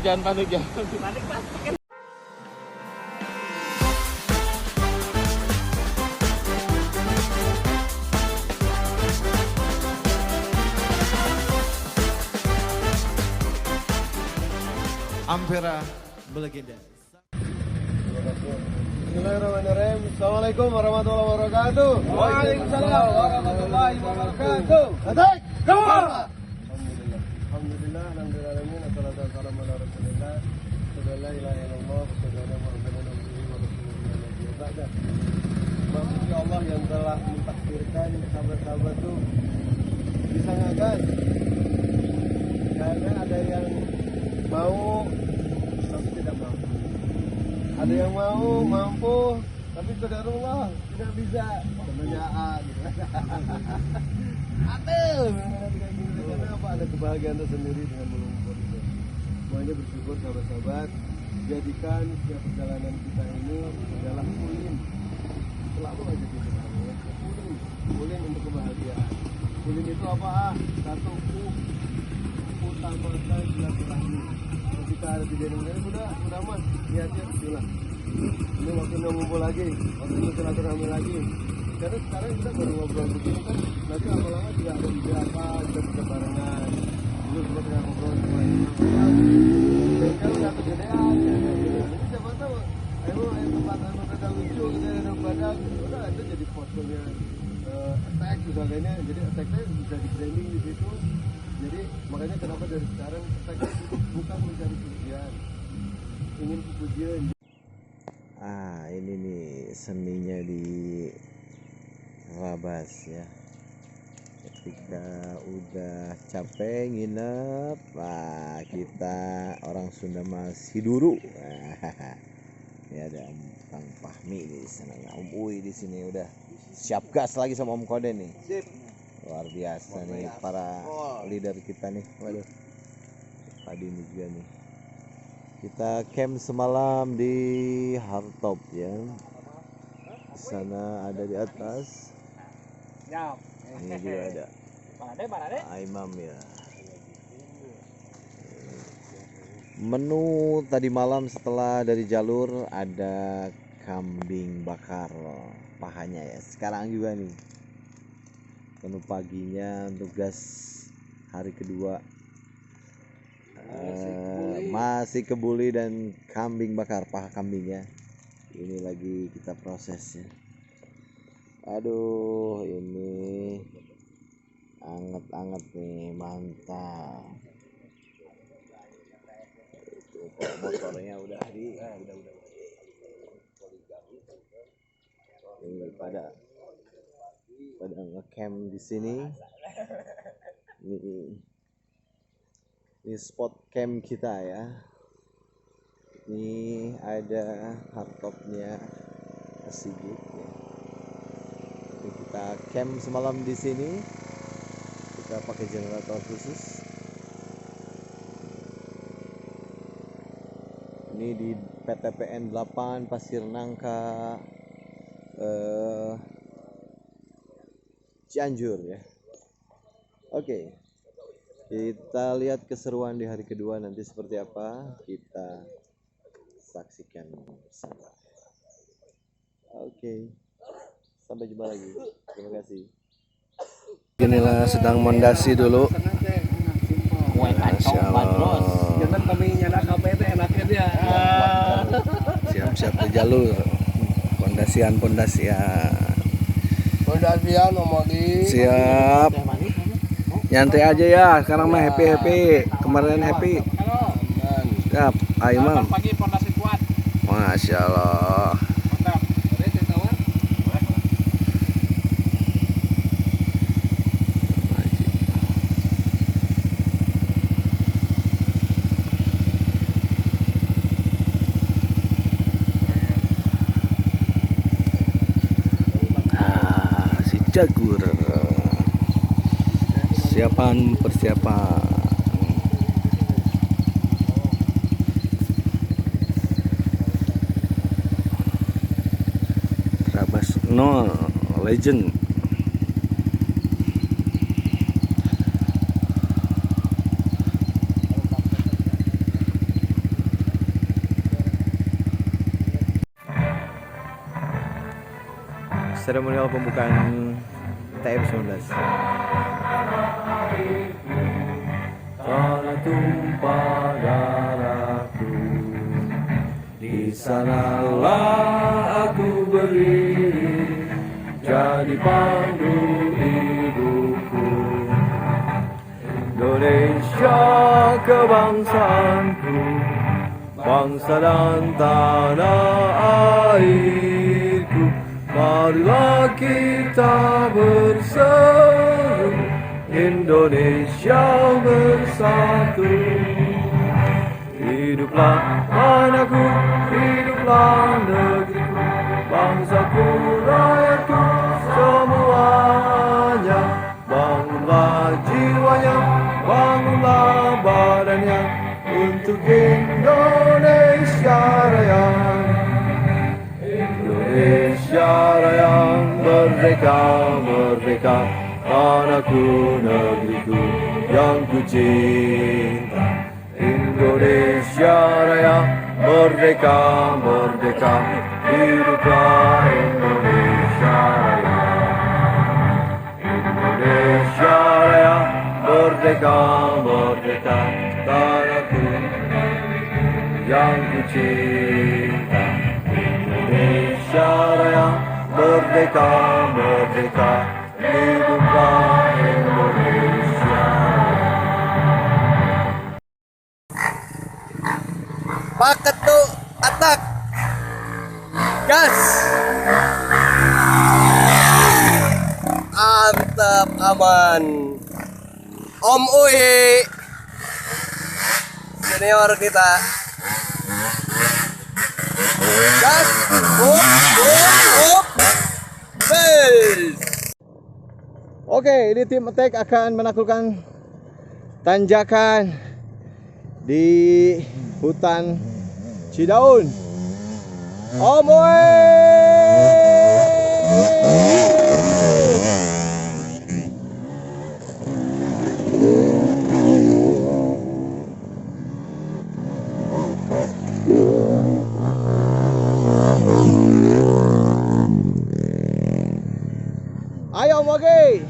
jangan panik ya. Panik pasti. Ampera Belegenda. Bismillahirrahmanirrahim. Assalamualaikum warahmatullahi wabarakatuh. Waalaikumsalam warahmatullahi wabarakatuh. Attack! Go! Alhamdulillah. Alhamdulillah. Alhamdulillah. Assalatu wassalamu ala Rasulillah. La ilaha illallah. Wassalamu Muhammadan abduhu wa rasuluhu. Ba'da. Maksudnya Allah yang telah mentakdirkan sahabat-sahabat itu disangakan. Karena ada yang mau tapi tidak mampu. Ada yang mau mampu tapi qadarullah tidak bisa. Namanya gitu. Kenapa ada kebahagiaan tersendiri dengan mengumpul itu. Semuanya bersyukur sahabat-sahabat. Jadikan setiap perjalanan kita ini adalah kulin. Selalu aja kita kulin untuk kebahagiaan. Kulin itu apa? Satu utamakan silaturahmi. Ketika ada kejadian ini udah mas niatnya bismillah. Ini waktunya ngumpul lagi, waktunya silaturahmi lagi. Karena sekarang kita baru ngobrol begini kan, nanti lama-lama juga ada ide apa, kita bisa barengan. Dulu kita tengah ngobrol sama dan kalau nggak kegedean, nanti siapa tahu, ayo tempat ada lucu, kita ada badan, udah itu jadi fotonya attack misalnya, jadi attacknya bisa di branding di situ. Jadi makanya kenapa dari sekarang attack bukan mencari pujian, ingin pujian. Ini nih seninya di Rabas ya. Ketika udah capek nginep, kita orang Sunda masih dulu. Ini ada Kang Fahmi di sana, Om Uy di sini udah siap gas lagi sama Om Kode nih. Luar biasa nih para leader kita nih. Waduh. Tadi ini juga nih. Kita camp semalam di Hardtop ya. Di sana ada di atas. Ini juga ada. Imam ya. Menu tadi malam setelah dari jalur ada kambing bakar pahanya ya. Sekarang juga nih. Menu paginya untuk gas hari kedua. Masih kebuli dan kambing bakar, paha kambingnya ini lagi kita proses ya. Aduh ini anget-anget nih, mantap. Itu motornya udah ini pada ngecamp di sini. Ini spot camp kita ya. Ini ada hardtopnya Sigit ya. Ini kita camp semalam di sini. Kita pakai generator khusus. Ini di PTPN 8 Pasir Nangka Cianjur ya. Oke. Kita lihat keseruan di hari kedua nanti seperti apa, kita saksikan bersama. Oke. Sampai jumpa lagi. Terima kasih. Inilah sedang mondasi dulu. Masya Allah. Siap-siap di jalur. Pondasian. Pondasian Omodi. Siap. Nyantai aja ya, sekarang mah happy. Kemarin happy. Siap, ayo Mam. Pagi pondasi kuat. Masya Allah. Mantap. Si Jagur. Persiapan. Rabas no legend. seremonial pembukaan TM19. Tanah tumpah darahku, di sanalah aku berdiri, jadi pandu hidupku. Indonesia kebangsaanku, bangsa dan tanah airku. Marilah kita berseru, Indonesia bersatu. Hiduplah anakku, hiduplah negeriku, bangsaku, rakyatku semuanya. Bangunlah jiwanya, bangunlah badannya, untuk Indonesia Raya. Indonesia Raya, merdeka, merdeka, tanahku, negeriku yang ku cinta. Indonesia Raya, merdeka, merdeka, hiduplah Indonesia Raya. Indonesia Raya, merdeka, merdeka, tanahku yang ku cinta. Indonesia Raya, merdeka, merdeka, hiduplah Indonesia. Paket tuh, atak, gas, mantap, aman. Om Uhi, senior kita. Gas, bel. Oke, ini tim attack akan menaklukkan tanjakan di hutan Cidaun. Ayo Mogi.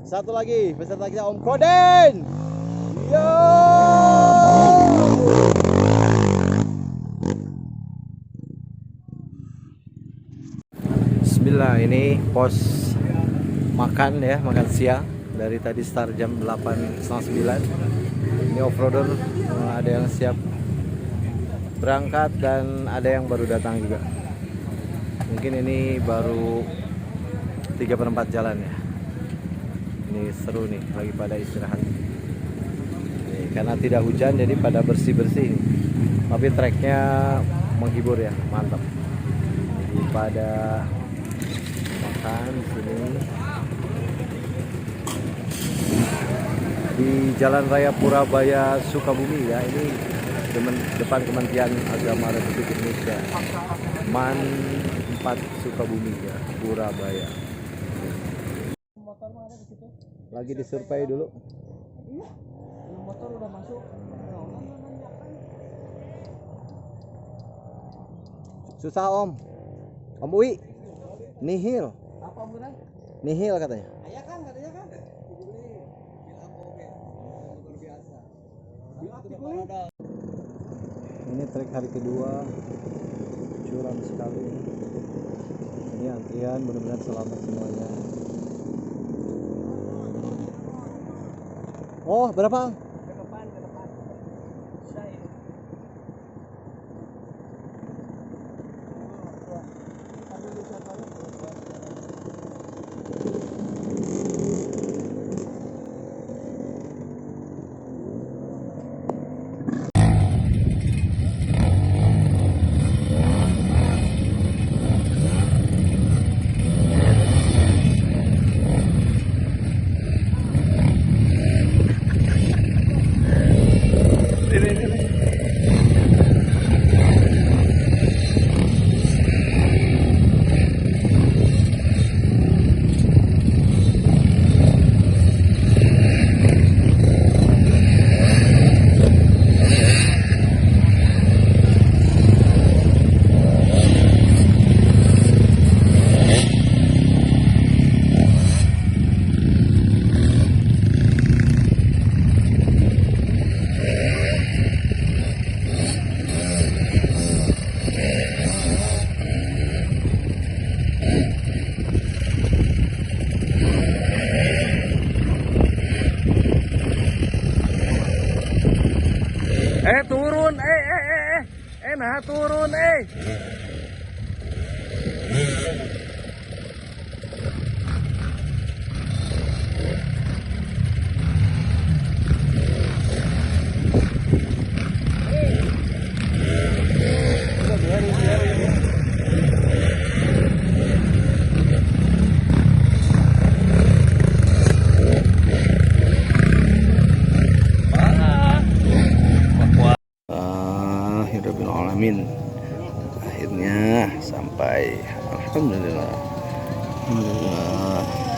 Satu lagi peserta kita Om Koden. Yo. Bismillah, ini pos makan ya, makan siang. Dari tadi start jam 8:30. Ini off-roader, ada yang siap berangkat dan ada yang baru datang juga. Mungkin ini baru 3/4 jalan ya. Ini seru nih, lagi pada istirahat. Nih, karena tidak hujan jadi pada bersih-bersih. Tapi treknya menghibur ya, mantap. Jadi pada makan di sini di Jalan Raya Purabaya Sukabumi ya. Ini depan Kementerian Agama Republik Indonesia. Man 4 Sukabumi ya, Purabaya. Lagi disurvei dulu. Motor udah masuk. Susah Om. Om Uwi. Nihil. Apa benar? Nihil katanya. Iya kan katanya kan. Ini trek hari kedua. Curam sekali. Ini antrian, benar-benar selamat semuanya. Oh, berapa? Ke depan. Saya. nah turun Alamin. Akhirnya sampai. Alhamdulillah. Alhamdulillah.